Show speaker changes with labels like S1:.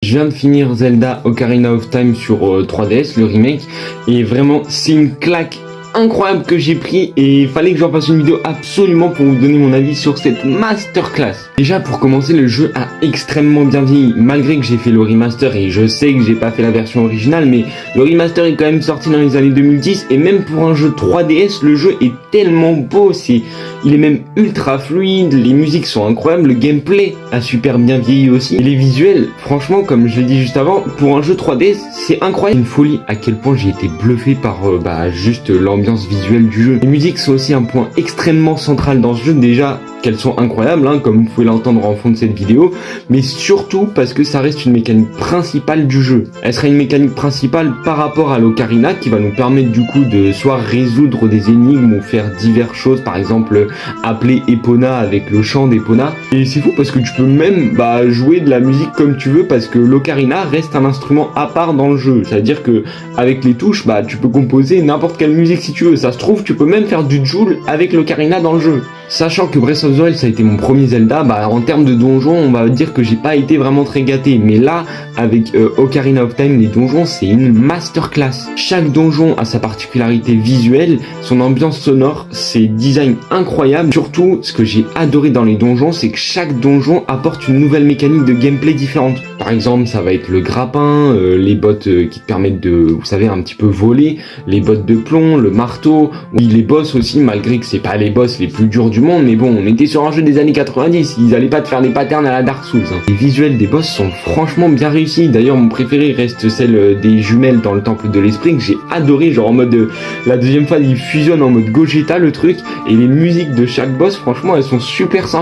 S1: Je viens de finir Zelda Ocarina of Time sur 3DS, le remake, et vraiment c'est une claque incroyable que j'ai pris et il fallait que j'en fasse une vidéo absolument pour vous donner mon avis sur cette masterclass. Déjà pour commencer, le jeu a extrêmement bien vieilli malgré que j'ai fait le remaster et je sais que j'ai pas fait la version originale, mais le remaster est quand même sorti dans les années 2010 et même pour un jeu 3DS le jeu est tellement beau, il est même ultra fluide, les musiques sont incroyables, le gameplay a super bien vieilli aussi et les visuels, franchement comme je l'ai dit juste avant, pour un jeu 3DS c'est incroyable, une folie à quel point j'ai été bluffé par juste l'ambiance visuelle du jeu. Les musiques sont aussi un point extrêmement central dans ce jeu, déjà qu'elles sont incroyables comme vous pouvez l'entendre en fond de cette vidéo, mais surtout parce que ça reste une mécanique principale du jeu. Elle sera une mécanique principale par rapport à l'Ocarina qui va nous permettre du coup de soit résoudre des énigmes ou faire diverses choses, par exemple appeler Epona avec le chant d'Epona. Et c'est fou parce que tu peux même jouer de la musique comme tu veux parce que l'Ocarina reste un instrument à part dans le jeu. C'est-à-dire que avec les touches, tu peux composer n'importe quelle musique si tu veux. Ça se trouve, tu peux même faire du Joule avec l'Ocarina dans le jeu. Sachant que Breath of the Wild ça a été mon premier Zelda, en termes de donjons on va dire que j'ai pas été vraiment très gâté, mais là avec Ocarina of Time les donjons c'est une masterclass. Chaque donjon a sa particularité visuelle, son ambiance sonore, ses designs incroyables. Surtout ce que j'ai adoré dans les donjons c'est que chaque donjon apporte une nouvelle mécanique de gameplay différente. Par exemple ça va être le grappin, les bottes qui te permettent de, vous savez, un petit peu voler, les bottes de plomb, le marteau, oui les boss aussi, malgré que c'est pas les boss les plus durs du monde, mais bon, on était sur un jeu des années 90, ils allaient pas te faire des patterns à la Dark Souls. Les visuels des boss sont franchement bien réussis, d'ailleurs mon préféré reste celle des jumelles dans le temple de l'esprit que j'ai adoré, genre en mode, la deuxième fois il fusionne en mode Gogeta le truc, et les musiques de chaque boss franchement elles sont super sympas.